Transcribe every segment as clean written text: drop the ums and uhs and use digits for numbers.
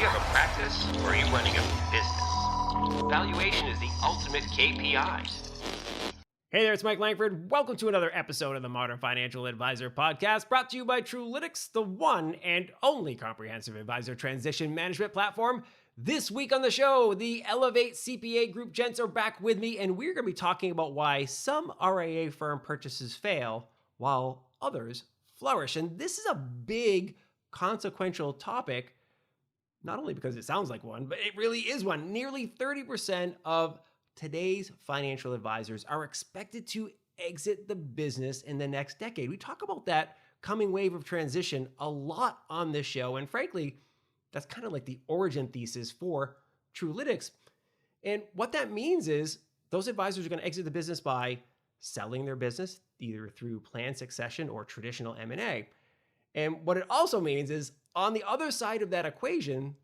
you have a practice or are you running a business? Valuation is the ultimate KPI. Hey there, it's Mike Langford. Welcome to another episode of the Modern Financial Advisor Podcast, brought to you by Truelytics, the one and only comprehensive advisor transition management platform. This week on the show, the Elevate CPA Group gents are back with me, and we're going to be talking about why some RIA firm purchases fail while others flourish. And this is a big, consequential topic, not only because it sounds like one, but it really is one. Nearly 30% of today's financial advisors are expected to exit the business in the next decade. We talk about that coming wave of transition a lot on this show. And frankly, that's kind of like the origin thesis for Truelytics. And what that means is those advisors are going to exit the business by selling their business, either through planned succession or traditional M&A. And what it also means is on the other side of that equation,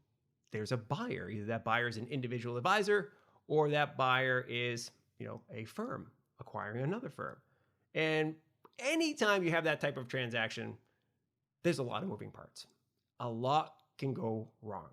there's a buyer. Either that buyer is an individual advisor or that buyer is, a firm acquiring another firm. And anytime you have that type of transaction, there's a lot of moving parts. A lot can go wrong.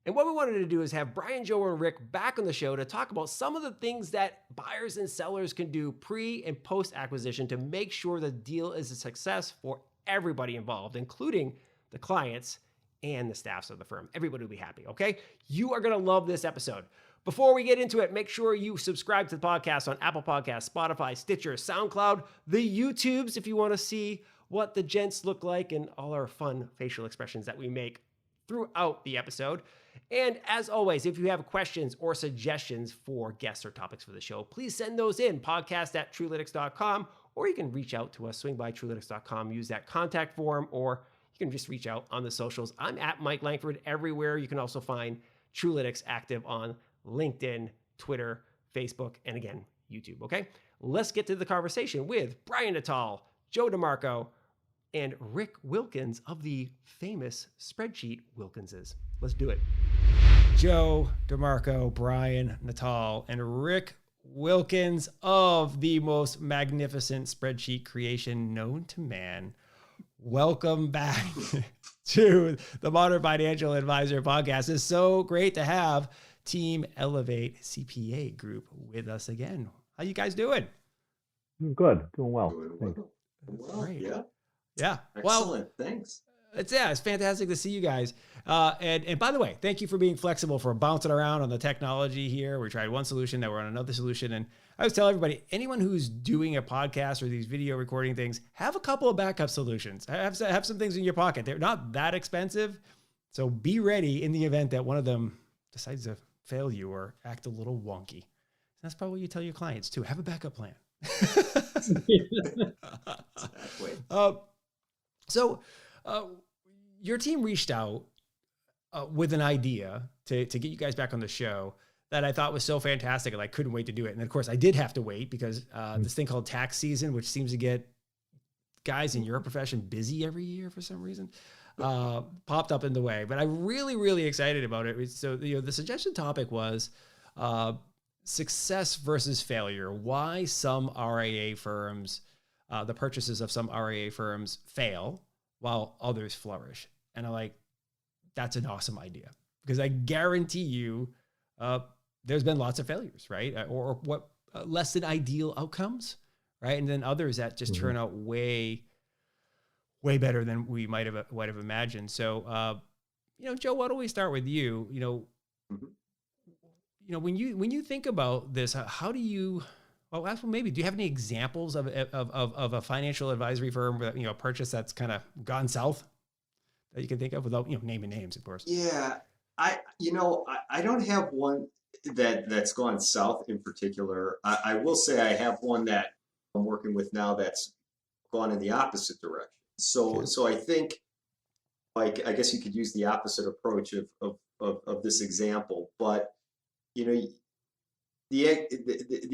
And what we wanted to do is have Brian, Joe, and Rick back on the show to talk about some of the things that buyers and sellers can do pre and post acquisition to make sure the deal is a success for everybody involved, including the clients and the staffs of the firm. Everybody will be happy, okay? You are going to love this episode. Before we get into it, make sure you subscribe to the podcast on Apple Podcasts, Spotify, Stitcher, SoundCloud, the YouTubes if you want to see what the gents look like and all our fun facial expressions that we make throughout the episode. And as always, if you have questions or suggestions for guests or topics for the show, please send those in, podcast@truelytics.com, or you can reach out to us, swing by truelytics.com, use that contact form, or you can just reach out on the socials. I'm at Mike Langford everywhere. You can also find Truelytics active on LinkedIn, Twitter, Facebook, and again, YouTube, okay? Let's get to the conversation with Brian Natal, Joe DeMarco, and Rick Wilkins of the famous spreadsheet Wilkinses. Let's do it. Joe DeMarco, Brian Natal, and Rick Wilkins of the most magnificent spreadsheet creation known to man. Welcome back to the Modern Financial Advisor Podcast. It's so great to have Team Elevate CPA Group with us again. How you guys doing? Good. Doing well. Doing well. Great. Yeah. Excellent. Well, thanks. It's fantastic to see you guys. And by the way, thank you for being flexible, for bouncing around on the technology here. We tried one solution, now we're on another solution. And I always tell everybody, anyone who's doing a podcast or these video recording things, have a couple of backup solutions. Have some things in your pocket. They're not that expensive. So be ready in the event that one of them decides to fail you or act a little wonky. That's probably what you tell your clients too. Have a backup plan. Exactly. So your team reached out with an idea to get you guys back on the show that I thought was so fantastic, and I couldn't wait to do it. And of course, I did have to wait because this thing called tax season, which seems to get guys in your profession busy every year for some reason, popped up in the way. But I'm really, really excited about it. So the suggestion topic was success versus failure. Why some RIA firms, the purchases of some RIA firms fail while others flourish. And I'm like, that's an awesome idea, because I guarantee you there's been lots of failures, right? Or what less than ideal outcomes, right? And then others that just turn out way better than we might have imagined. So, Joe, why don't we start with you? When you think about this, how do you? Well, actually, maybe do you have any examples of a financial advisory firm, a purchase that's kind of gone south that you can think of without naming names, of course? Yeah, I don't have one that's gone south in particular. I will say I have one that I'm working with now that's gone in the opposite direction. So I think, like, I guess you could use the opposite approach of this example, but the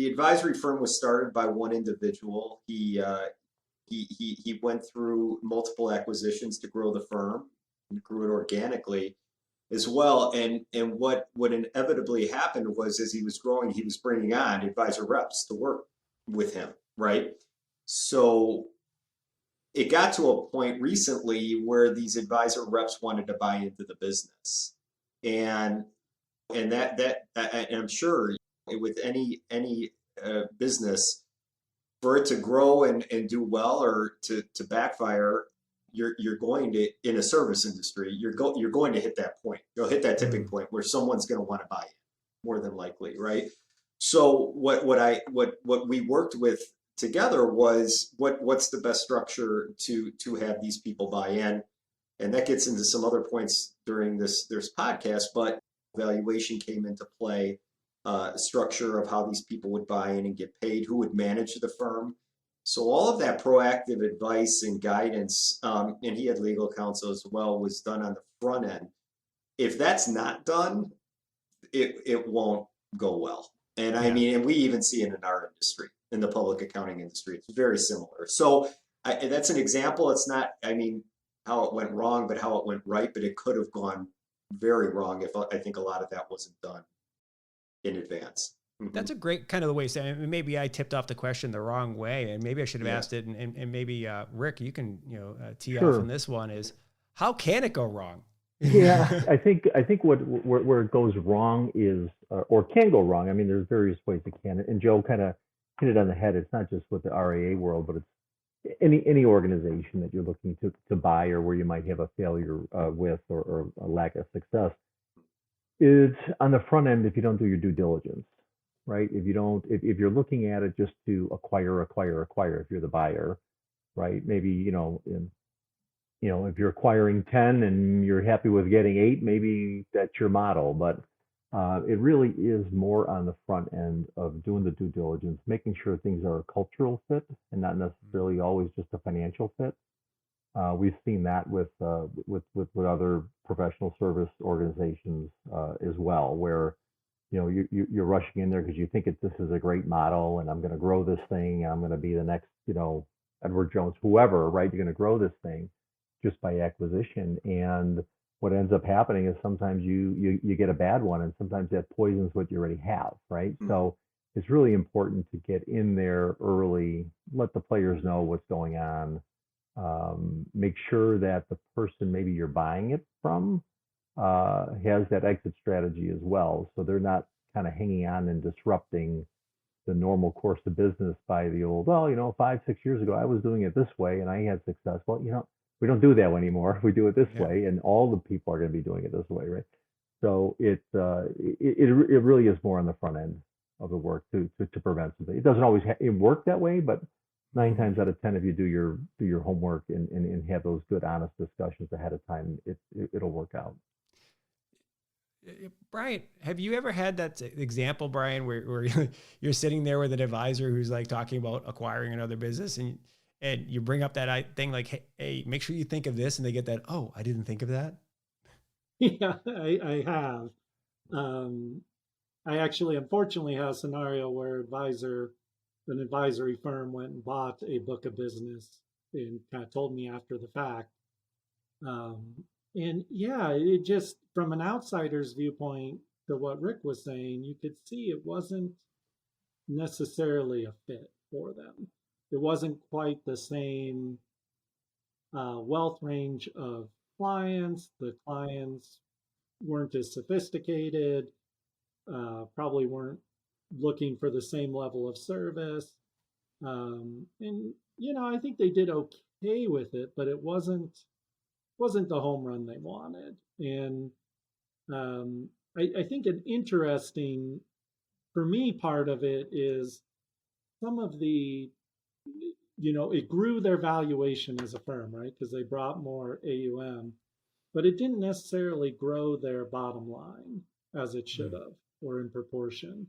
advisory firm was started by one individual. He went through multiple acquisitions to grow the firm and grew it organically as well. And what inevitably happened was, as he was growing, he was bringing on advisor reps to work with him, right? So it got to a point recently where these advisor reps wanted to buy into the business. and and I'm sure with any business, for it to grow and do well or to backfire, you're going to, in a service industry, you're going to hit that point. You'll hit that tipping point where someone's going to want to buy it, more than likely, right? So what we worked with together was what's the best structure to have these people buy in, and that gets into some other points during this podcast. But valuation came into play, structure of how these people would buy in and get paid, who would manage the firm. So all of that proactive advice and guidance, and he had legal counsel as well, was done on the front end. If that's not done, it won't go well. And I mean, and we even see it in our industry, in the public accounting industry. It's very similar. So that's an example. It's not, I mean, how it went wrong, but how it went right. But it could have gone very wrong if I think a lot of that wasn't done in advance. That's a great kind of the way to say. I mean, maybe I tipped off the question the wrong way, and maybe I should have asked it. And maybe Rick, you can tee off on this one. Is how can it go wrong? Yeah, I think where it goes wrong is, or can go wrong. I mean, there's various ways it can. And Joe kind of hit it on the head. It's not just with the RIA world, but it's any organization that you're looking to buy, or where you might have a failure with, or a lack of success. It's on the front end if you don't do your due diligence, right? If you're looking at it just to acquire, if you're the buyer, right? Maybe if you're acquiring 10 and you're happy with getting 8, maybe that's your model. But it really is more on the front end of doing the due diligence, making sure things are a cultural fit and not necessarily always just a financial fit. We've seen that with other professional service organizations as well, where you're rushing in there because you think this is a great model and I'm going to grow this thing. I'm going to be the next Edward Jones, whoever, right? You're going to grow this thing just by acquisition. And what ends up happening is sometimes you get a bad one, and sometimes that poisons what you already have, right? Mm-hmm. So it's really important to get in there early, let the players know what's going on, make sure that the person maybe you're buying it from has that exit strategy as well, so they're not kind of hanging on and disrupting the normal course of business by the old, 5-6 years ago I was doing it this way and I had success. Well, we don't do that anymore. We do it this way, and all the people are going to be doing it this way, right? So it really is more on the front end of the work to prevent something. It doesn't always work that way, but 9 times out of 10, if you do your homework and have those good, honest discussions ahead of time, it'll work out. Brian, have you ever had that example, Brian, where you're sitting there with an advisor who's like talking about acquiring another business, and you bring up that thing like, hey, make sure you think of this, and they get that, oh, I didn't think of that? Yeah, I have. I actually, unfortunately, have a scenario where an advisory firm went and bought a book of business and kind of told me after the fact. And yeah, it just, from an outsider's viewpoint, to what Rick was saying, you could see it wasn't necessarily a fit for them. It wasn't quite the same wealth range of clients. The clients weren't as sophisticated, probably weren't looking for the same level of service. And, I think they did okay with it, but it wasn't the home run they wanted. And I think an interesting, for me, part of it is some of the, it grew their valuation as a firm, right? Because they brought more AUM, but it didn't necessarily grow their bottom line as it should have, or in proportion.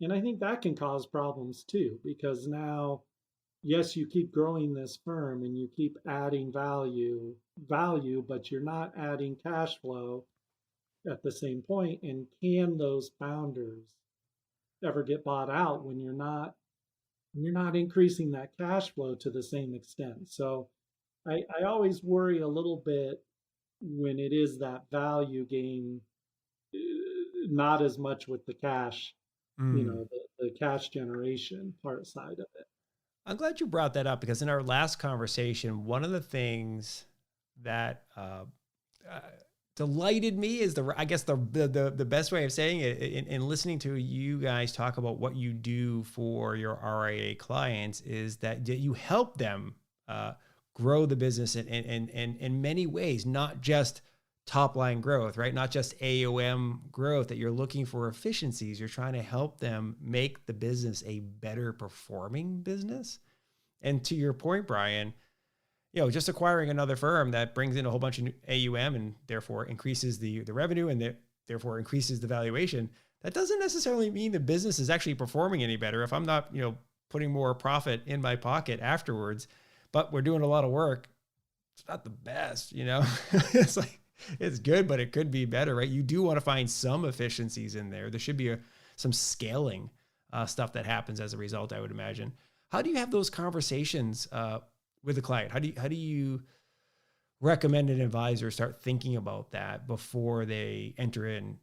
And I think that can cause problems too, because now, yes, you keep growing this firm and you keep adding value, but you're not adding cash flow at the same point. And can those founders ever get bought out when you're not increasing that cash flow to the same extent? So I always worry a little bit when it is that value gain, not as much with the cash, the cash generation part side of it. I'm glad you brought that up, because in our last conversation, one of the things that delighted me is I guess the best way of saying it in listening to you guys talk about what you do for your RIA clients is that you help them grow the business in many ways, not just top line growth, right? Not just AUM growth, that you're looking for efficiencies. You're trying to help them make the business a better performing business. And to your point, Brian, just acquiring another firm that brings in a whole bunch of AUM and therefore increases the revenue and therefore increases the valuation, that doesn't necessarily mean the business is actually performing any better if I'm not, putting more profit in my pocket afterwards. But we're doing a lot of work. It's not the best, It's like, it's good, but it could be better, right? You do want to find some efficiencies in there. There should be some scaling stuff that happens as a result, I would imagine. How do you have those conversations with the client? How do you recommend an advisor start thinking about that before they enter in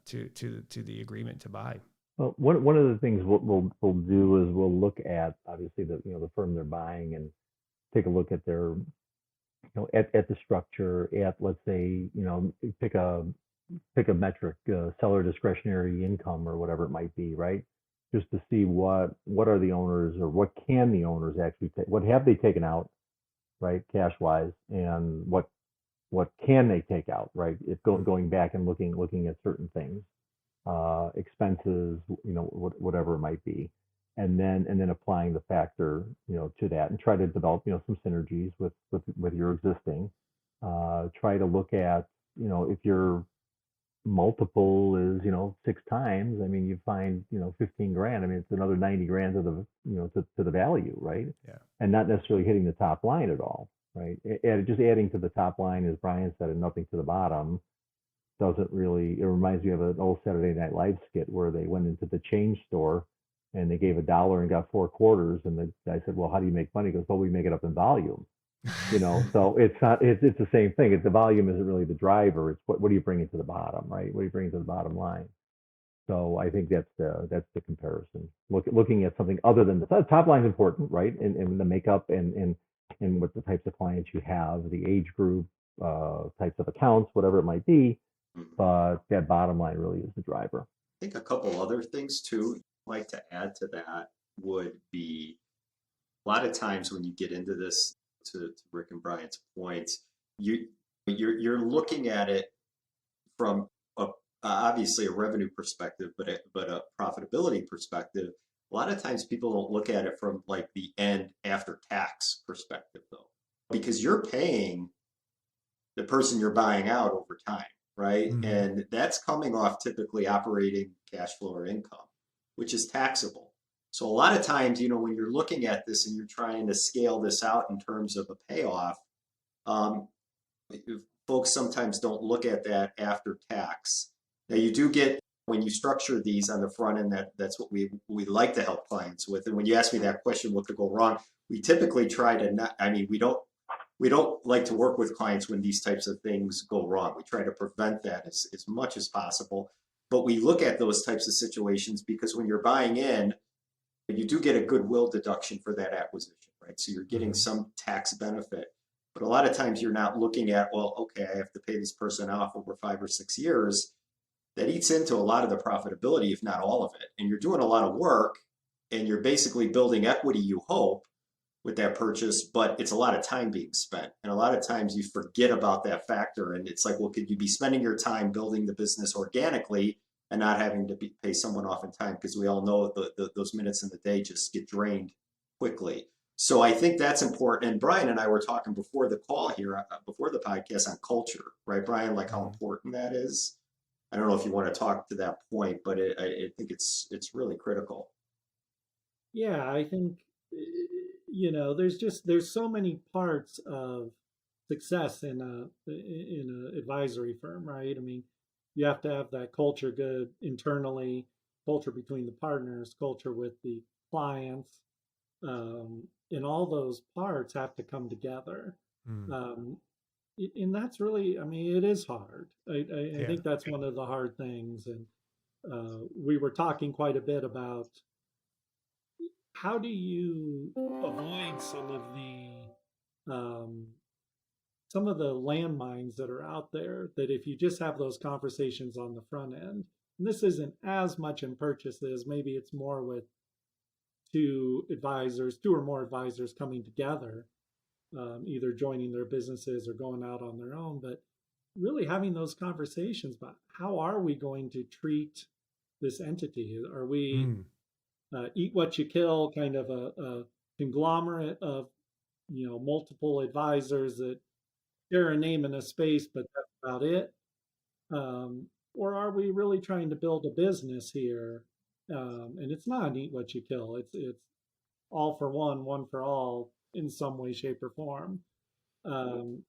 to the agreement to buy? Well, one of the things we'll do is we'll look at obviously the firm they're buying and take a look at their at the structure, at, let's say, pick a metric, seller discretionary income or whatever it might be, right? Just to see what are the owners, or what can the owners actually take, what have they taken out, right, cash wise, and what can they take out, right? It's going back and looking at certain things, expenses, whatever it might be. And then applying the factor, to that, and try to develop, some synergies with your existing. Try to look at, if your multiple is, 6 times. I mean, you find, 15 grand. I mean, it's another 90 grand to the, to the value, right? Yeah. And not necessarily hitting the top line at all, right? Just adding to the top line, as Brian said, and nothing to the bottom doesn't really. It reminds me of an old Saturday Night Live skit where they went into the change store and they gave $1 and got 4 quarters, and the guy said, "Well, how do you make money?" He goes, "Well, we make it up in volume." So it's not. It's the same thing. The volume isn't really the driver. It's what do you bring into the bottom, right? What do you bring into the bottom line? So I think that's the comparison. Looking at something other than the top line is important, right? And the makeup and what the types of clients you have, the age group, types of accounts, whatever it might be. But that bottom line really is the driver. I think a couple other things too, like to add to that would be, a lot of times when you get into this, to Rick and Brian's points, you're looking at it from obviously a revenue perspective, but a profitability perspective. A lot of times people don't look at it from like the end after tax perspective, though, because you're paying the person you're buying out over time, right? Mm-hmm. And that's coming off typically operating cash flow or income, which is taxable. So a lot of times, when you're looking at this and you're trying to scale this out in terms of a payoff, folks sometimes don't look at that after tax. Now you do get, when you structure these on the front end, that's what we like to help clients with. And when you ask me that question, what could go wrong? We typically try to not, we don't like to work with clients when these types of things go wrong. We try to prevent that as much as possible. But we look at those types of situations because when you're buying in, you do get a goodwill deduction for that acquisition, right? So you're getting some tax benefit. But a lot of times you're not looking at, well, okay, I have to pay this person off over 5 or 6 years. That eats into a lot of the profitability, if not all of it. And you're doing a lot of work and you're basically building equity, you hope, with that purchase, but it's a lot of time being spent. And a lot of times you forget about that factor. And it's like, well, could you be spending your time building the business organically and not having to pay someone off in time? Because we all know those minutes in the day just get drained quickly. So I think that's important. And Brian and I were talking before the call here, before the podcast, on culture, right, Brian? Like how important that is. I don't know if you want to talk to that point, but I think it's really critical. Yeah, I think, there's so many parts of success in a advisory firm, right? I mean, you have to have that culture good internally, culture between the partners, culture with the clients, and all those parts have to come together. And that's really, it is hard. I think that's one of the hard things. And we were talking quite a bit about how do you avoid some of the some of the landmines that are out there, that if you just have those conversations on the front end, and this isn't as much in purchases, maybe it's more with two or more advisors coming together, either joining their businesses or going out on their own, but really having those conversations about how are we going to treat this entity? Are we eat what you kill, kind of a conglomerate of multiple advisors that share a name in a space, but that's about it? Or are we really trying to build a business here? And it's not eat what you kill. It's all for one for all in some way, shape, or form. And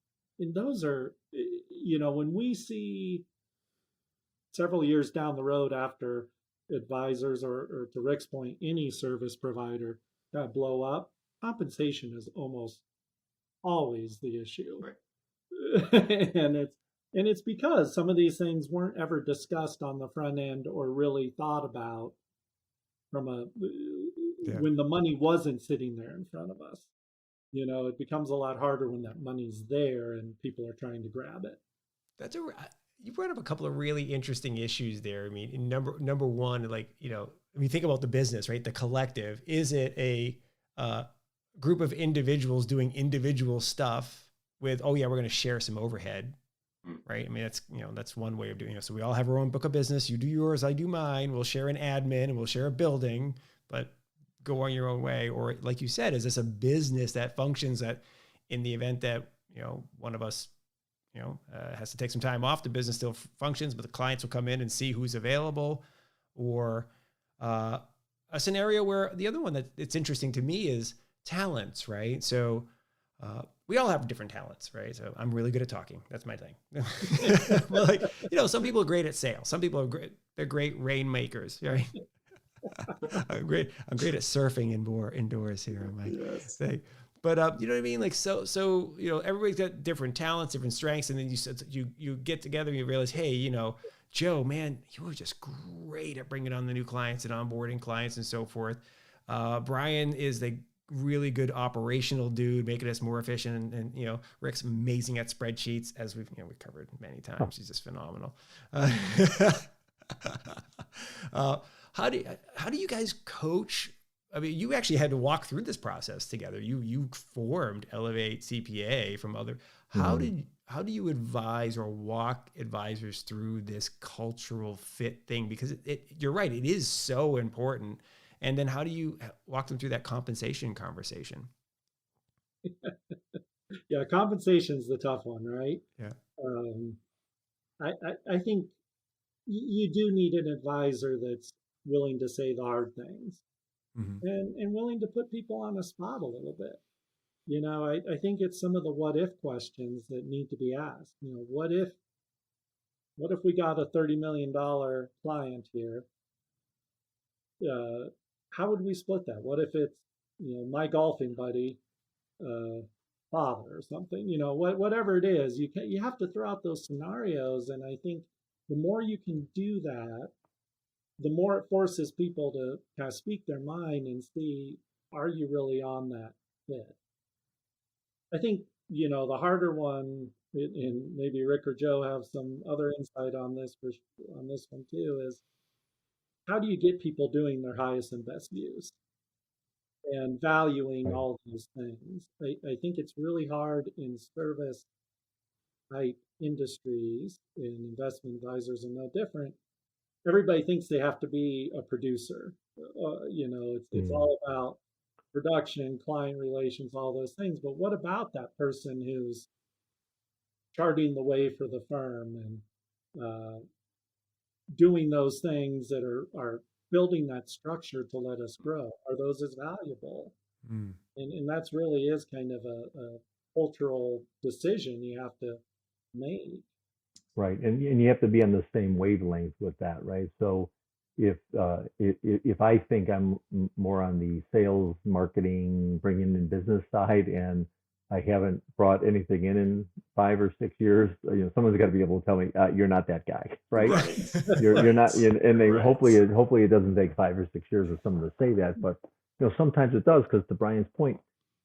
those are, when we see several years down the road after advisors or to Rick's point, any service provider that blow up, compensation is almost always the issue. Right. And it's because some of these things weren't ever discussed on the front end or really thought about from when the money wasn't sitting there in front of us. It becomes a lot harder when that money's there and people are trying to grab it. You brought up a couple of really interesting issues there. I mean, number one, like, when you think about the business, right? The collective, is it a group of individuals doing individual stuff with, oh yeah, we're going to share some overhead, right? I mean, that's one way of doing it. So we all have our own book of business. You do yours, I do mine. We'll share an admin and we'll share a building, but go on your own way. Or like you said, is this a business that functions that in the event that, one of us, has to take some time off, the business still functions, but the clients will come in and see who's available? Or a scenario where the other one that it's interesting to me is talents, right? So we all have different talents, right? So I'm really good at talking. That's my thing. Well, some people are great at sales. Some people are great. They're great rainmakers, right? I'm great at surfing indoors here. I might say. But you know what I mean? Like, so everybody's got different talents, different strengths. And then you get together and you realize, hey, Joe, man, you were just great at bringing on the new clients and onboarding clients and so forth. Brian is the really good operational dude, making us more efficient. And Rick's amazing at spreadsheets, as we've covered many times. He's just phenomenal. How do you guys coach? I mean, you actually had to walk through this process together. You formed Elevate CPA from other. How do you advise or walk advisors through this cultural fit thing? Because you're right, it is so important. And then how do you walk them through that compensation conversation? Yeah, compensation's the tough one, right? Yeah. I think you do need an advisor that's willing to say the hard things, and willing to put people on the spot a little bit. I think it's some of the what if questions that need to be asked. What if we got a $30 million client here? How would we split that? What if it's my golfing buddy, father or something? Whatever it is, you have to throw out those scenarios, and I think the more you can do that, the more it forces people to kind of speak their mind and see, are you really on that fit? I think, the harder one, and maybe Rick or Joe have some other insight on this one too, is how do you get people doing their highest and best views and valuing all these things? I think it's really hard in service type industries, and investment advisors are no different. Everybody thinks they have to be a producer. It's all about production, client relations, all those things. But what about that person who's charting the way for the firm and doing those things that are building that structure to let us grow? Are those as valuable? And that's really is kind of a cultural decision you have to make. Right, and you have to be on the same wavelength with that, right? So if I think I'm more on the sales, marketing, bringing in business side, and I haven't brought anything in 5 or 6 years, someone's got to be able to tell me you're not that guy, right? You're not, and they hopefully it doesn't take 5 or 6 years for someone to say that, but sometimes it does, because to Brian's point,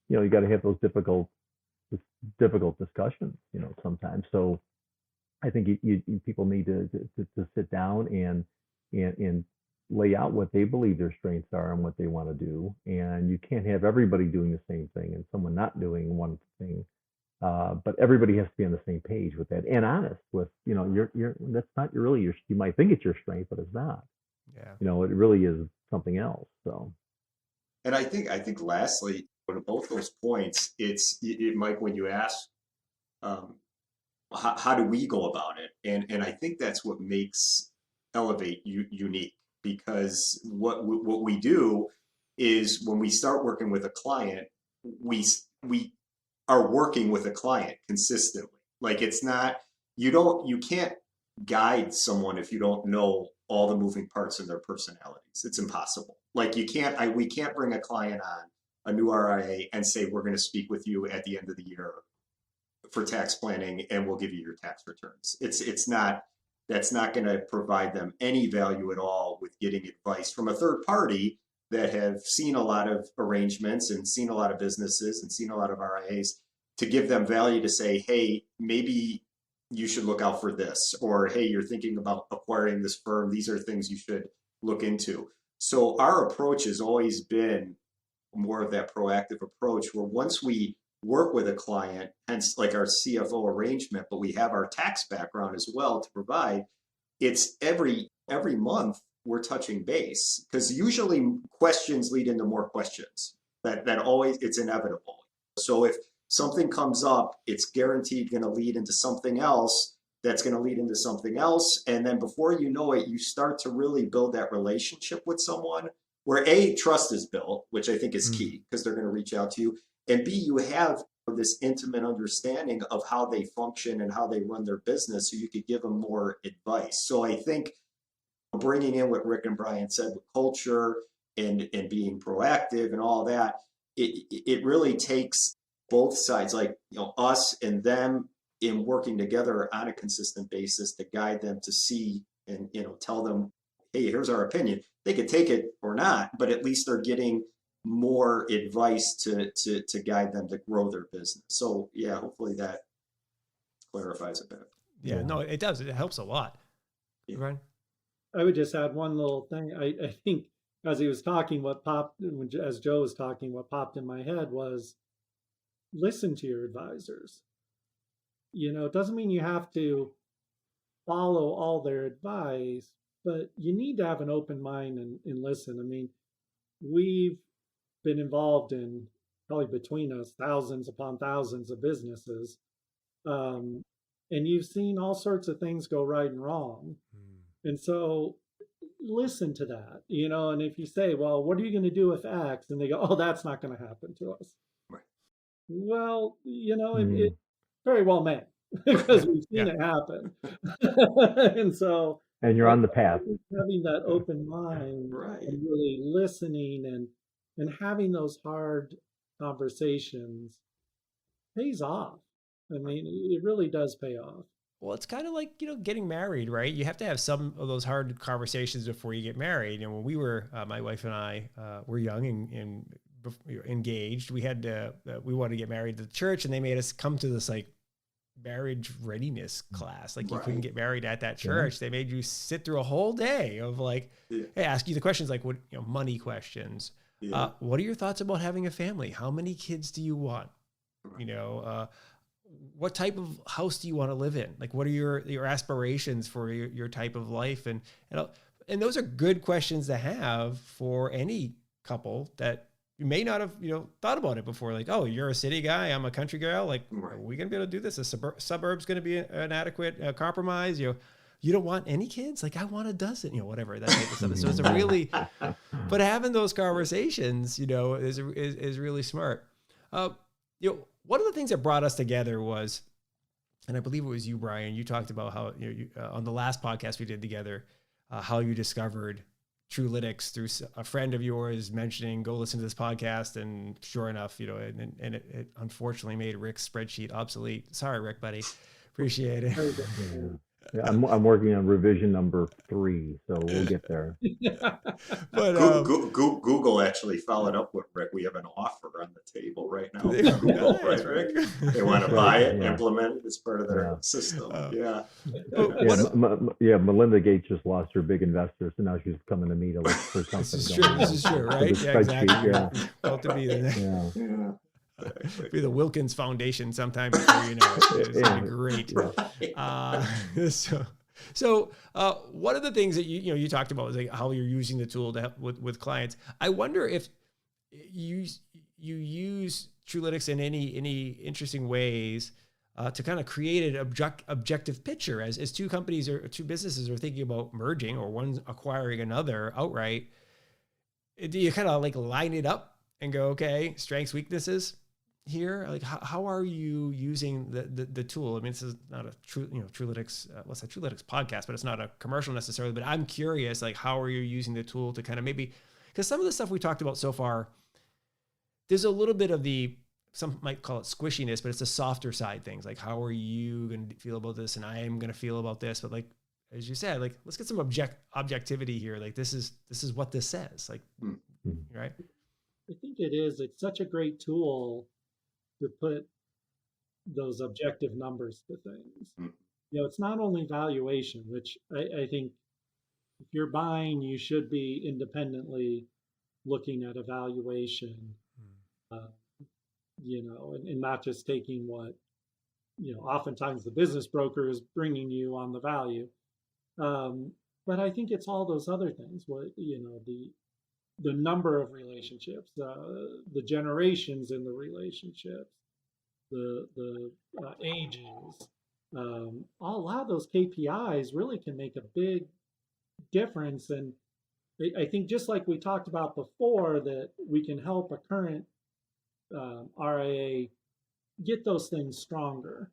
you got to have those difficult difficult discussions, sometimes. So I think people need to sit down and lay out what they believe their strengths are and what they want to do. And you can't have everybody doing the same thing and someone not doing one thing. But everybody has to be on the same page with that and honest with, that's not really you might think it's your strength, but it's not. Yeah. It really is something else. So. And I think lastly, on both those points, Mike, when you ask, how do we go about it? And I think that's what makes Elevate unique, because what we do is when we start working with a client, we are working with a client consistently. Like, it's not, you can't guide someone if you don't know all the moving parts of their personalities. It's impossible. Like, we can't bring a client on a new RIA and say, we're going to speak with you at the end of the year for tax planning and we'll give you your tax returns. That's not going to provide them any value at all with getting advice from a third party that have seen a lot of arrangements and seen a lot of businesses and seen a lot of RIAs, to give them value to say, hey, maybe you should look out for this, or hey, you're thinking about acquiring this firm, these are things you should look into. So our approach has always been more of that proactive approach, where once we work with a client, hence like our CFO arrangement, but we have our tax background as well to provide, it's every month we're touching base, because usually questions lead into more questions. That always, it's inevitable. So if something comes up, it's guaranteed going to lead into something else that's going to lead into something else. And then before you know it, you start to really build that relationship with someone where A, trust is built, which I think is key, because they're going to reach out to you. And B, you have this intimate understanding of how they function and how they run their business, so you could give them more advice. So I think bringing in what Rick and Brian said with culture and being proactive and all that, it really takes both sides, like, us and them, in working together on a consistent basis to guide them to see and, tell them, hey, here's our opinion. They could take it or not, but at least they're getting more advice to guide them to grow their business. So yeah, hopefully that clarifies a bit. Yeah, no, it does. It helps a lot. Yeah. Brian? I would just add one little thing. I think as he was talking, as Joe was talking, what popped in my head was, listen to your advisors. It doesn't mean you have to follow all their advice, but you need to have an open mind and listen. I mean, we've been involved in, probably between us, thousands upon thousands of businesses. And you've seen all sorts of things go right and wrong. And so listen to that, and if you say, well, what are you going to do with X? And they go, oh, that's not going to happen to us. Right. Well, it very well may, because we've seen it happen. And you're on the path. Having that open mind, Right, and really listening and having those hard conversations pays off. I mean, it really does pay off. Well, it's kind of like, getting married, right? You have to have some of those hard conversations before you get married. And when we were, my wife and I were young and engaged, we wanted to get married to the church, and they made us come to this like marriage readiness class. Like, you couldn't get married at that church. They made you sit through a whole day of like, hey, ask you the questions like, what, money questions. What are your thoughts about having a family? How many kids do you want? What type of house do you want to live in? Like, what are your aspirations for your type of life? And those are good questions to have for any couple that you may not have, thought about it before. Like, oh, you're a city guy, I'm a country girl. Like, are we going to be able to do this? A suburb's going to be an adequate compromise. You don't want any kids? Like, I want a dozen, whatever, that type of stuff. So it's a really, but having those conversations, is really smart. One of the things that brought us together was, and I believe it was you, Brian, you talked about how, on the last podcast we did together, how you discovered Truelytics through a friend of yours mentioning, go listen to this podcast. And sure enough, and it unfortunately made Rick's spreadsheet obsolete. Sorry, Rick, buddy. Appreciate it. Yeah, I'm working on revision number 3, so we'll get there. But Google actually followed up with Rick. We have an offer on the table right now they- from Google, nice, right, Rick? right? They want to Right, buy it, yeah. implement it as part of their Yeah. system. Oh. Yeah. But Yeah, what Melinda Gates just lost her big investor, so now she's coming to me to look for something. this is going true. on This is true, with right? the Yeah, spreadsheet, exactly. Yeah, You're about to be the yeah, Yeah. be the Wilkins Foundation sometime before you know it. It's gonna be great. yeah. So one of the things that you talked about was like how you're using the tool to help with clients. I wonder if you use Truelytics in any interesting ways to kind of create an objective picture as two companies or two businesses are thinking about merging or one acquiring another outright. Do you kind of like line it up and go, okay, strengths, weaknesses here? Like how are you using the tool? I mean, this is not a Truelytics, what's that Truelytics podcast, but it's not a commercial necessarily, but I'm curious, like how are you using the tool to kind of maybe, because some of the stuff we talked about so far, there's a little bit of some might call it squishiness, but it's the softer side things. Like, how are you going to feel about this? And I am going to feel about this. But like, as you said, like, let's get some objectivity here. Like, this is what this says. Like, right? I think it is. It's such a great tool to put those objective numbers to things. It's not only valuation, which I think if you're buying, you should be independently looking at a valuation, and not just taking what, oftentimes the business broker is bringing you on the value. But I think it's all those other things, the number of relationships, the generations in the relationships, the ages, a lot of those KPIs really can make a big difference. And I think just like we talked about before, that we can help a current RIA get those things stronger.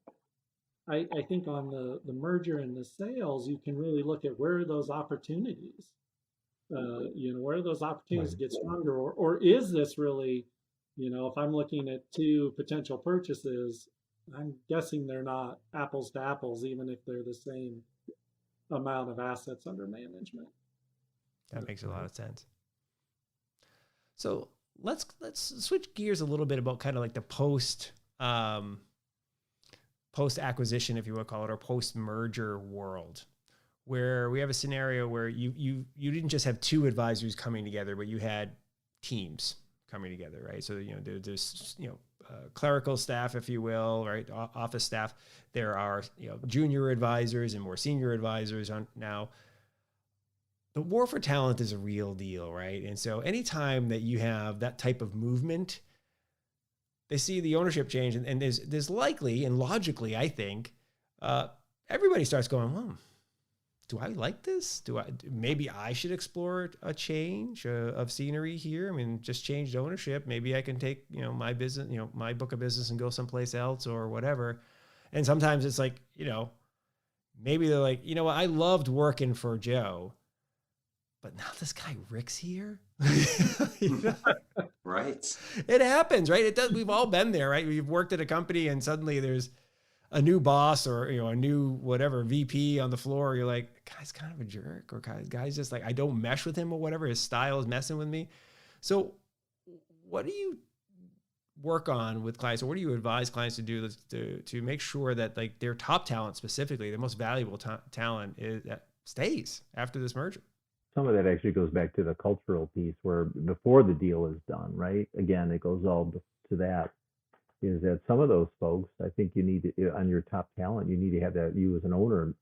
I think on the merger and the sales, you can really look at where are those opportunities. Where are those opportunities to get stronger, or is this really, if I'm looking at two potential purchases, I'm guessing they're not apples to apples, even if they're the same amount of assets under management. That makes a lot of sense. So let's switch gears a little bit about kind of like the post acquisition, if you want to call it, or post merger world, where we have a scenario where you didn't just have two advisors coming together, but you had teams coming together, right? So there's clerical staff, if you will, right, office staff. There are junior advisors and more senior advisors on now. The war for talent is a real deal, right? And so anytime that you have that type of movement, they see the ownership change, and there's likely and logically, I think, everybody starts going, do I like this? Maybe I should explore a change of scenery here. I mean, just changed ownership. Maybe I can take, my business, my book of business and go someplace else or whatever. And sometimes it's like, maybe they're like, what, I loved working for Joe, but now this guy Rick's here. Right. It happens, right? It does. We've all been there, right? We've worked at a company and suddenly there's a new boss or, a new whatever VP on the floor. You're like, guy's kind of a jerk, or guy's just like, I don't mesh with him or whatever. His style is messing with me. So what do you work on with clients, or what do you advise clients to do to make sure that like their top talent, specifically their most valuable talent, that stays after this merger? Some of that actually goes back to the cultural piece, where before the deal is done, right? Again, it goes all to that, is that some of those folks, I think you need to, on your top talent, you need to have that, you as an owner,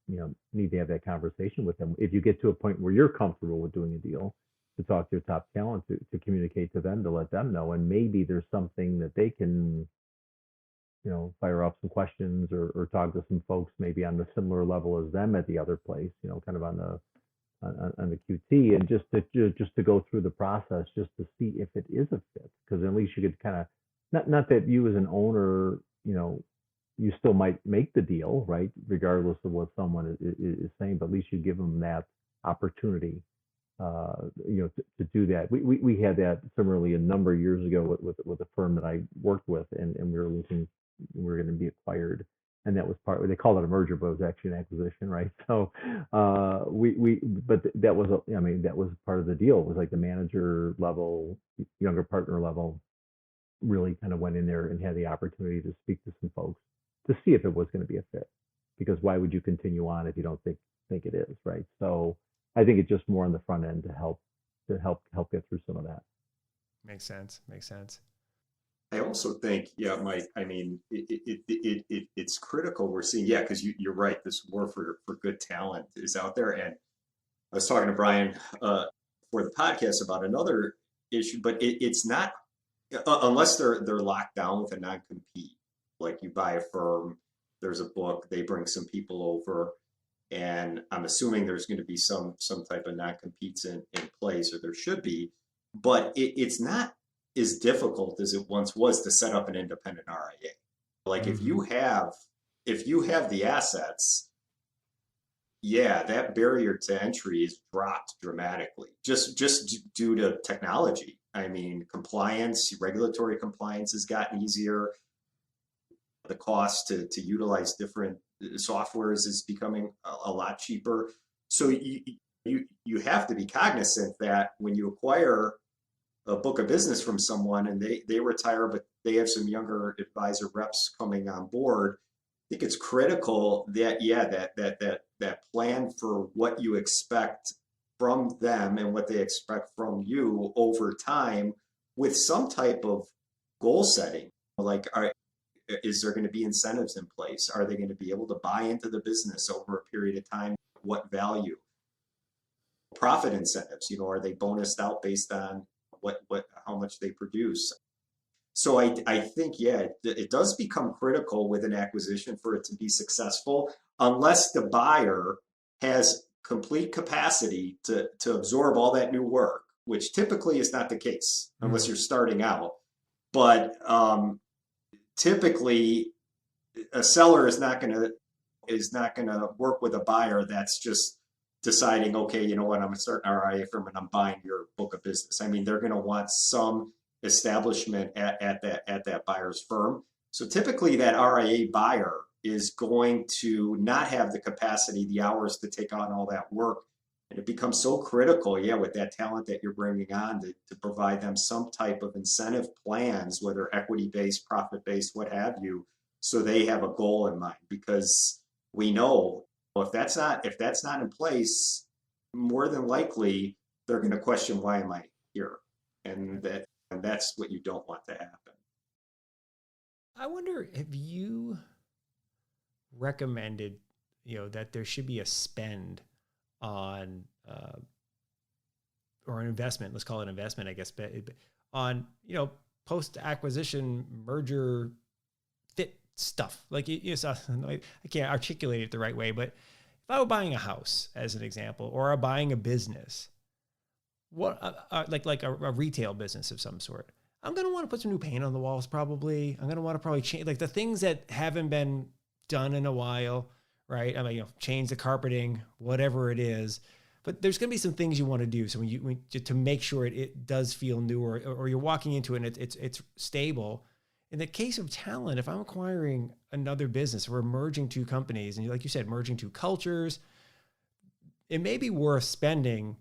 need to have that conversation with them. If you get to a point where you're comfortable with doing a deal, to talk to your top talent, to communicate to them, to let them know. And maybe there's something that they can, fire off some questions or talk to some folks maybe on the similar level as them at the other place, kind of on the QT, and just to go through the process, just to see if it is a fit, because at least you could kind of, not that you as an owner, you still might make the deal, right, regardless of what someone is saying, but at least you give them that opportunity, to do that. We had that similarly a number of years ago with a firm that I worked with, and we were going to be acquired, and that was they called it a merger, but it was actually an acquisition, right? So but that was that was part of the deal. It was like the manager level, younger partner level, really kind of went in there and had the opportunity to speak to some folks to see if it was going to be a fit. Because why would you continue on if you don't think it is, right? So I think it's just more on the front end to help get through some of that. Makes sense. I also think, yeah, Mike, I mean, it's critical. We're seeing, yeah, because you're right. This war for good talent is out there. And I was talking to Brian for the podcast about another issue, but it's not unless they're locked down with a non-compete. Like you buy a firm, there's a book, they bring some people over, and I'm assuming there's going to be some type of non-competes in place, or there should be, but it's not as difficult as it once was to set up an independent RIA. Like if you have the assets, yeah, that barrier to entry is dropped dramatically just due to technology. I mean, regulatory compliance has gotten easier. The cost to utilize different softwares is becoming a lot cheaper. So you have to be cognizant that when you acquire a book of business from someone and they retire, but they have some younger advisor reps coming on board, I think it's critical that that plan for what you expect from them and what they expect from you over time with some type of goal setting. Like, is there going to be incentives in place? Are they going to be able to buy into the business over a period of time? What value? Profit incentives, are they bonused out based on how much they produce? So I think, yeah, it does become critical with an acquisition for it to be successful, unless the buyer has complete capacity to absorb all that new work, which typically is not the case unless you're starting out. But typically, a seller is not going to work with a buyer that's just deciding, okay, you know what, I'm going to start an RIA firm and I'm buying your book of business. I mean, they're going to want some establishment at that buyer's firm. So typically that RIA buyer is going to not have the capacity, the hours to take on all that work. And it becomes so critical, yeah, with that talent that you're bringing on to provide them some type of incentive plans, whether equity-based, profit-based, what have you, so they have a goal in mind. Because we know if that's not in place, more than likely they're going to question, why am I here? And that's what you don't want to happen. I wonder if you recommended, that there should be a spend on or an investment, let's call it investment, I guess, but on, post-acquisition merger fit stuff. Like I can't articulate it the right way, but if I were buying a house as an example, or I'm buying a business, what like a retail business of some sort, I'm going to want to put some new paint on the walls. Probably I'm going to want to probably change like the things that haven't been done in a while, right? I mean, change the carpeting, whatever it is. But there's going to be some things you want to do. So to make sure it does feel new, or you're walking into it and it's stable. In the case of talent, if I'm acquiring another business, we're merging two companies, and like you said, merging two cultures, it may be worth spending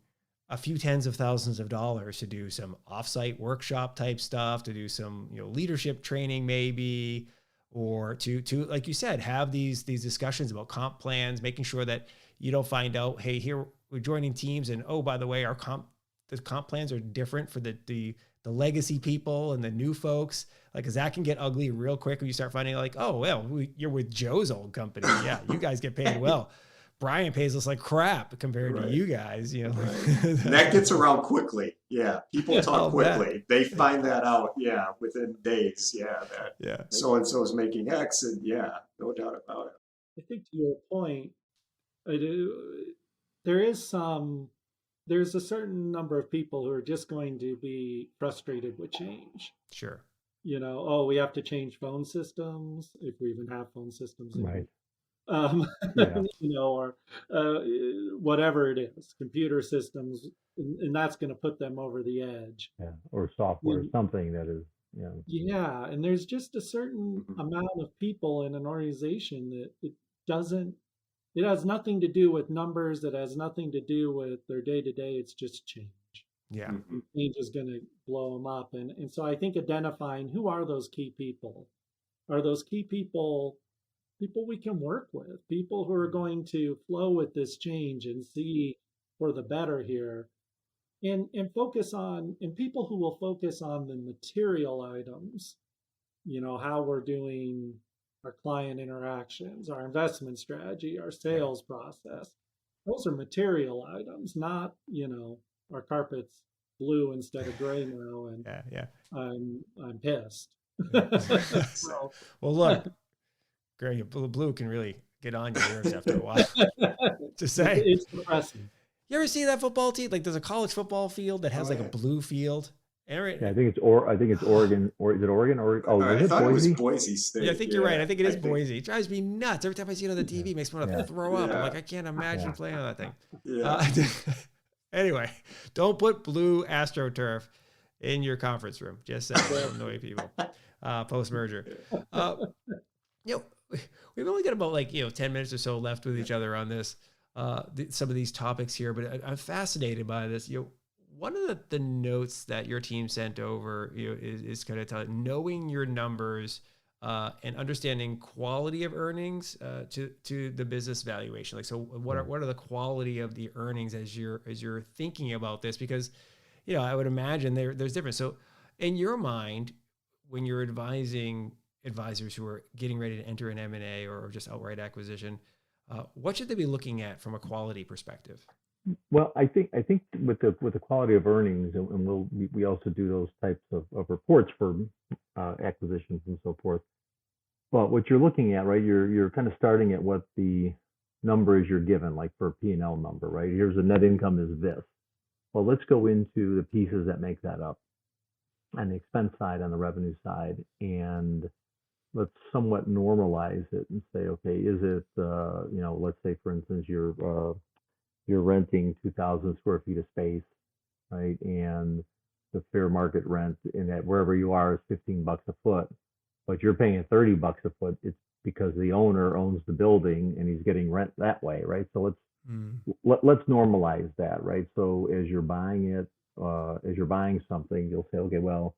a few tens of thousands of dollars to do some offsite workshop type stuff, to do some leadership training maybe, or to like you said, have these discussions about comp plans, making sure that you don't find out, hey, here we're joining teams, and oh, by the way, the comp plans are different for the legacy people and the new folks. Like, cause that can get ugly real quick when you start finding like, oh, well, you're with Joe's old company. Yeah. You guys get paid well. Brian pays us like crap compared to you guys, Right. And that gets around quickly. Yeah. People talk quickly. They find that out. Yeah. Within days. Yeah. That so-and-so is making X, and yeah, no doubt about it. I think to your point, there's a certain number of people who are just going to be frustrated with change. Sure. We have to change phone systems, if we even have phone systems. Right. Or whatever it is, computer systems, and that's going to put them over the edge. Yeah. Or software, something that is, Yeah, and there's just a certain amount of people in an organization that it has nothing to do with numbers, it has nothing to do with their day to day, it's just change. Yeah. And change is going to blow them up. And so I think identifying who are those key people? Are those key people we can work with, people who are going to flow with this change and see for the better here? And focus on, and people who will focus on the material items, how we're doing our client interactions, our investment strategy, our sales process. Those are material items, not, our carpet's blue instead of gray now, and I'm pissed. So, Well, look, gray, blue can really get on your nerves after a while. To say it's depressing. You ever see that football team? Like, there's a college football field that has a blue field. Yeah, I think it's Oregon, or is it Oregon? Or I thought it was Boise State. Yeah, I think you're right. I think it is Boise. It drives me nuts every time I see it on the TV. It makes me want to throw up. I'm like, I can't imagine playing on that thing. Yeah. Anyway, don't put blue AstroTurf in your conference room. Just saying, it'll annoy people post merger. We've only got about 10 minutes or so left with each other on this. Some of these topics here, but I'm fascinated by this. One of the notes that your team sent over, is kind of knowing your numbers and understanding quality of earnings to the business valuation. So what are the quality of the earnings as you're thinking about this? Because I would imagine there's difference. So in your mind, when you're advising advisors who are getting ready to enter an M&A or just outright acquisition, what should they be looking at from a quality perspective? Well, I think with the quality of earnings, and we also do those types of reports for acquisitions and so forth. But what you're looking at, right? You're kind of starting at what the number is you're given, like for a P&L number, right? Here's the net income is this. Well, let's go into the pieces that make that up, on the expense side, on the revenue side, and let's somewhat normalize it and say, okay, is it, let's say, for instance, you're renting 2,000 square feet of space, right? And the fair market rent in that wherever you are is $15 a foot, but you're paying $30 a foot. It's because the owner owns the building and he's getting rent that way, right? So let's normalize that, right? So as you're buying it, as you're buying something, you'll say, okay, well,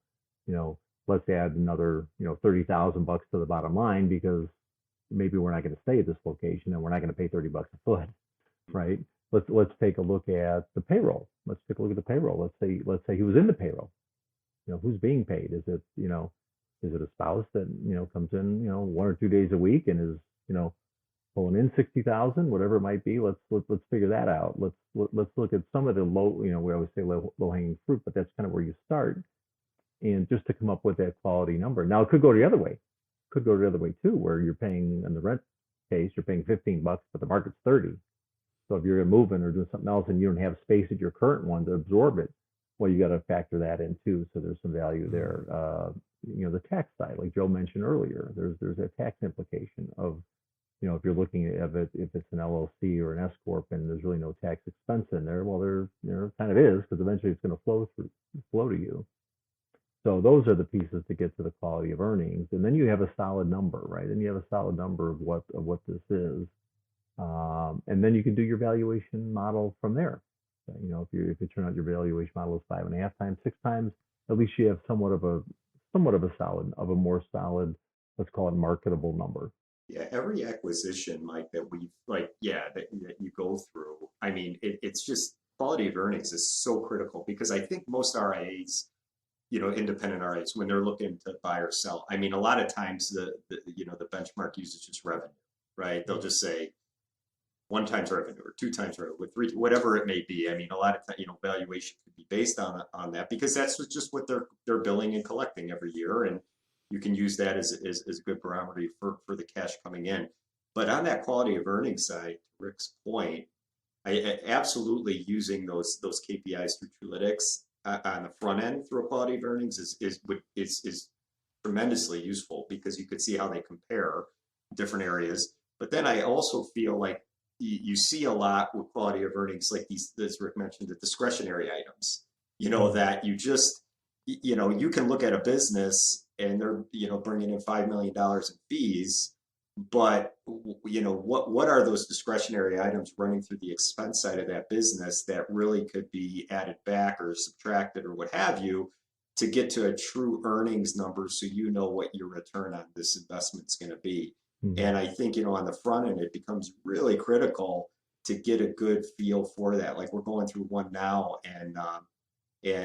let's add another, $30,000 to the bottom line, because maybe we're not going to stay at this location and we're not going to pay $30 a foot, right? Let's take a look at the payroll. Let's take a look at the payroll. Let's say he was in the payroll. Who's being paid? Is it a spouse that comes in 1 or 2 days a week and is pulling in 60,000, whatever it might be. Let's figure that out. Let's look at some of the low, we always say low hanging fruit, but that's kind of where you start. And just to come up with that quality number. Now it could go the other way. Could go the other way too, where you're paying, in the rent case, you're paying $15, but the market's 30. So if you're moving or doing something else and you don't have space at your current one to absorb it, well, you got to factor that in too. So there's some value there. The tax side, like Joe mentioned earlier, there's a tax implication of, if you're looking at it, if it's an LLC or an S corp and there's really no tax expense in there, well, there kind of is, because eventually it's going to flow to you. So those are the pieces to get to the quality of earnings, and then you have a solid number, right? And you have a solid number of what this is, and then you can do your valuation model from there. If you turn out your valuation model is 5.5 times, 6 times, at least you have somewhat of a more solid, let's call it marketable number. Yeah, every acquisition, Mike, that that you go through, I mean, it's just quality of earnings is so critical, because I think most RIAs, independent RIAs, when they're looking to buy or sell, I mean, a lot of times the benchmark uses just revenue, right? They'll just say 1 times revenue or 2 times revenue, with 3, whatever it may be. I mean, a lot of times, valuation could be based on that, because that's just what they're billing and collecting every year, and you can use that as a good barometer for the cash coming in. But on that quality of earnings side, to Rick's point, I absolutely using those KPIs through Trulytics on the front end through a quality of earnings is tremendously useful, because you could see how they compare different areas. But then I also feel like you see a lot with quality of earnings, like these, as Rick mentioned, the discretionary items, that you just, you can look at a business and they're, bringing in $5 million in fees, but what are those discretionary items running through the expense side of that business that really could be added back or subtracted or what have you to get to a true earnings number so you know what your return on this investment is going to be. And I think, on the front end, it becomes really critical to get a good feel for that. Like we're going through one now, they've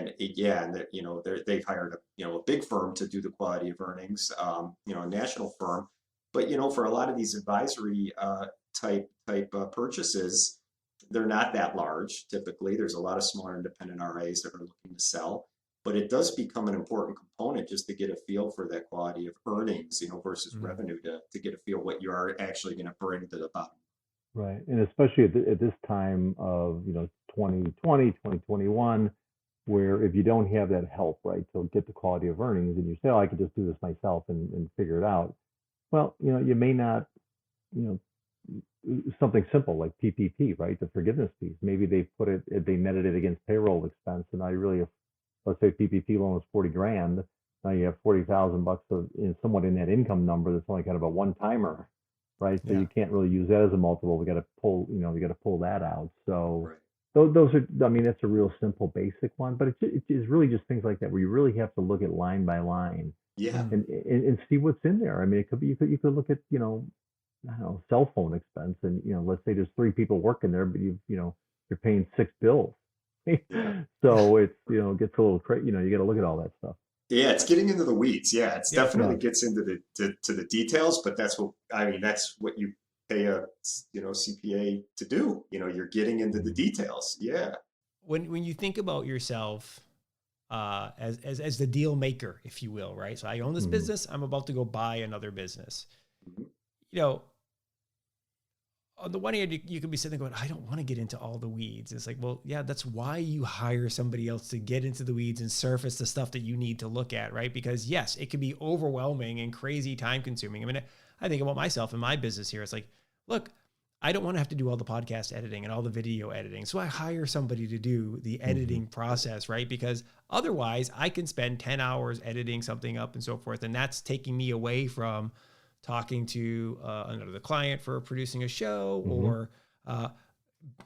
hired a big firm to do the quality of earnings, a national firm. But for a lot of these advisory type purchases, they're not that large. Typically, there's a lot of smaller independent RIAs that are looking to sell. But it does become an important component just to get a feel for that quality of earnings, versus revenue to get a feel what you are actually going to bring to the bottom. Right. And especially at this time of, 2020, 2021, where if you don't have that help, right, to get the quality of earnings and you say, oh, I could just do this myself and figure it out. Well, you may not, something simple like PPP, right, the forgiveness piece. Maybe they netted it against payroll expense, and now you really have, let's say PPP loan was 40 grand. Now you have 40,000 bucks somewhat in that income number that's only kind of a one-timer, right? So you can't really use that as a multiple. We got to pull that out. So those are, that's a real simple basic one, but it's really just things like that where you really have to look at line by line. Yeah. And see what's in there. It could be, you could look at, I don't know, cell phone expense, and let's say there's 3 people working there, but you're paying 6 bills. So it's, it gets a little crazy, you got to look at all that stuff. Yeah, it's getting into the weeds. Yeah, it's definitely gets into the details, but that's what you pay a CPA to do. You're getting into the details. Yeah. When you think about yourself as the deal maker, if you will, right? So I own this business. I'm about to go buy another business. On the one hand, you could be sitting there going, I don't want to get into all the weeds. It's like, well, yeah, that's why you hire somebody else to get into the weeds and surface the stuff that you need to look at, right? Because yes, it can be overwhelming and crazy time consuming. I think about myself and my business here. It's like, look, I don't want to have to do all the podcast editing and all the video editing. So I hire somebody to do the editing process, right? Because otherwise I can spend 10 hours editing something up and so forth. And that's taking me away from talking to another client for producing a show or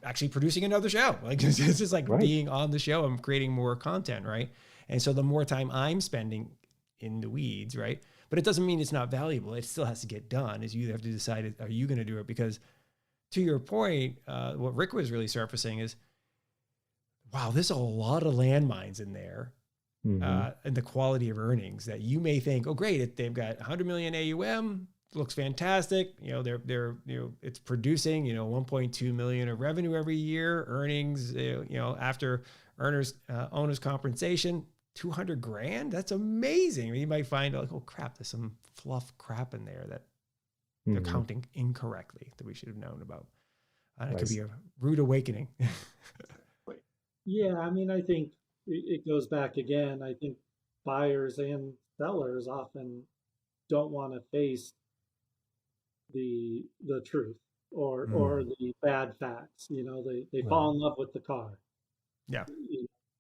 actually producing another show. Like it's just like being on the show and creating more content, right? And so the more time I'm spending in the weeds, right? But it doesn't mean it's not valuable. It still has to get done. Is you have to decide, are you going to do it? Because to your point, what Rick was really surfacing is, wow, there's a lot of landmines in there. And the quality of earnings that you may think, oh, great, they've got 100 million AUM, looks fantastic. They're it's producing, 1.2 million of revenue every year, earnings, after owners compensation, 200 grand. That's amazing. You might find like, oh crap, there's some fluff crap in there that they're counting incorrectly that we should have known about. It could be a rude awakening. Yeah, I think it goes back again. I think buyers and sellers often don't want to face the truth or the bad facts. They fall in love with the car. Yeah.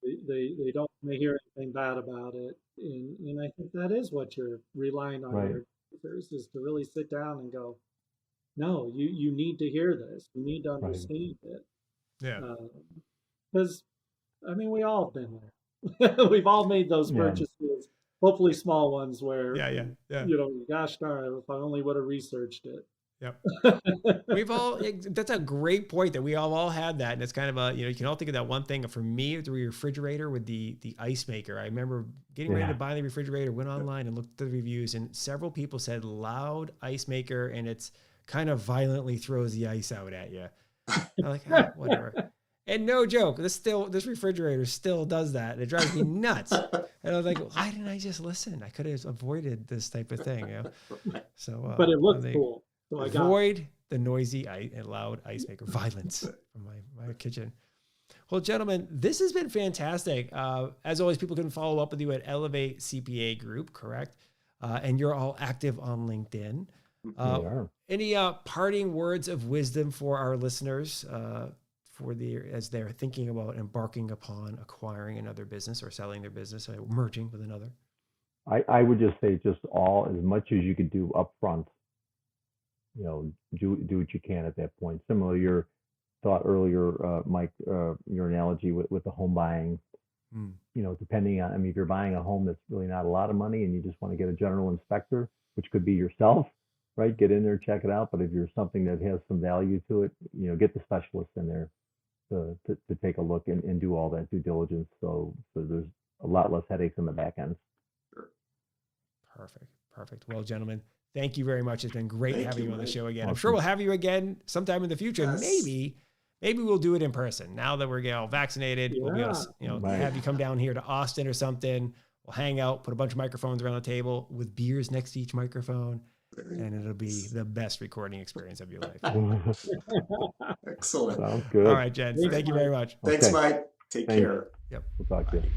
They don't want to hear anything bad about it. And I think that is what you're relying on your advisors, is to really sit down and go, no, you need to hear this. You need to understand it. Yeah. Because we all have been there. We've all made those purchases, hopefully small ones, where gosh darn it, if I only would have researched it. Yep. That's a great point that we all had that. And it's kind of you can all think of that one thing. For me, the refrigerator with the ice maker. I remember getting ready to buy the refrigerator, went online and looked at the reviews, and several people said loud ice maker, and it's kind of violently throws the ice out at you. I'm like, whatever. And no joke, this refrigerator still does that. And it drives me nuts. And I was like, why didn't I just listen? I could have avoided this type of thing. So, but it looks cool. So avoid the noisy and loud ice maker violence from my kitchen. Well, gentlemen, this has been fantastic. As always, people can follow up with you at Elevate CPA Group, correct? And you're all active on LinkedIn. Any parting words of wisdom for our listeners as they're thinking about embarking upon acquiring another business or selling their business or merging with another? I would just say just as much as you could do up front, do what you can at that point. Similar to your thought earlier, Mike, your analogy with the home buying, depending on, if you're buying a home that's really not a lot of money and you just want to get a general inspector, which could be yourself, right? Get in there, check it out. But if you're something that has some value to it, get the specialist in there to take a look and do all that due diligence. So there's a lot less headaches in the back end. Perfect. Well, gentlemen, thank you very much. It's been great having you on the show again. Awesome. I'm sure we'll have you again sometime in the future. Yes. Maybe we'll do it in person. Now that we're all vaccinated, we'll be able to, Right. have you come down here to Austin or something. We'll hang out, put a bunch of microphones around the table with beers next to each microphone, and it'll be the best recording experience of your life. Excellent. Sounds good. All right, gents. Thank you very much. Thanks, Okay. Mike. Take Thanks. care. Yep. We'll talk to you.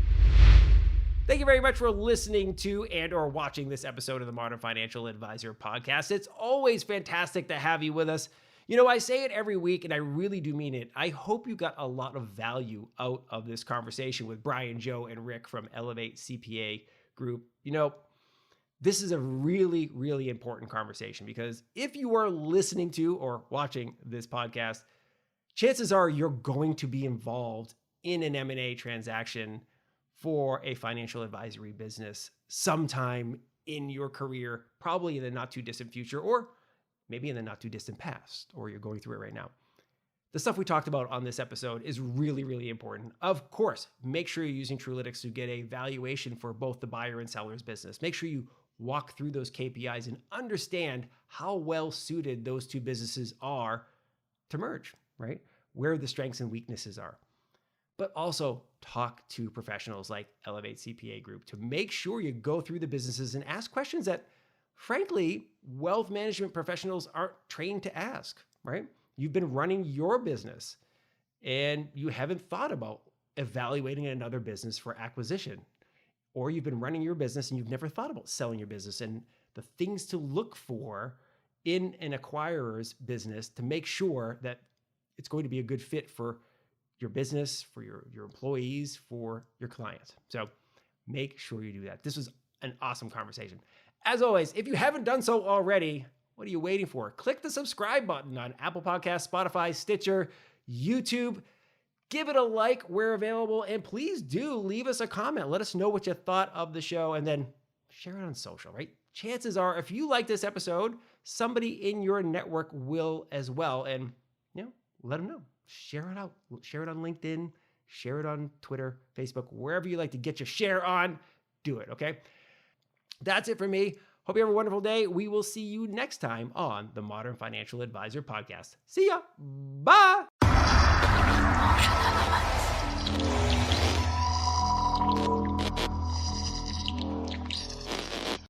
Thank you very much for listening to and or watching this episode of the Modern Financial Advisor podcast. It's always fantastic to have you with us. I say it every week, and I really do mean it. I hope you got a lot of value out of this conversation with Brian, Joe, and Rick from Elevate CPA Group. This is a really, really important conversation because if you are listening to or watching this podcast, chances are you're going to be involved in an M&A transaction for a financial advisory business sometime in your career, probably in the not too distant future, or maybe in the not too distant past, or you're going through it right now. The stuff we talked about on this episode is really, really important. Of course, make sure you're using Trulytics to get a valuation for both the buyer and seller's business. Make sure you walk through those KPIs and understand how well suited those two businesses are to merge, right? Where the strengths and weaknesses are. But also talk to professionals like Elevate CPA Group to make sure you go through the businesses and ask questions that, frankly, wealth management professionals aren't trained to ask, right? You've been running your business and you haven't thought about evaluating another business for acquisition. Or you've been running your business and you've never thought about selling your business and the things to look for in an acquirer's business to make sure that it's going to be a good fit for your business, for your employees, for your clients. So make sure you do that. This was an awesome conversation. As always, if you haven't done so already, what are you waiting for? Click the subscribe button on Apple Podcasts, Spotify, Stitcher, YouTube. Give it a like where available, and please do leave us a comment. Let us know what you thought of the show, and then share it on social, right? Chances are, if you like this episode, somebody in your network will as well, and let them know. Share it out. Share it on LinkedIn. Share it on Twitter, Facebook, wherever you like to get your share on. Do it, okay? That's it for me. Hope you have a wonderful day. We will see you next time on the Modern Financial Advisor podcast. See ya. Bye.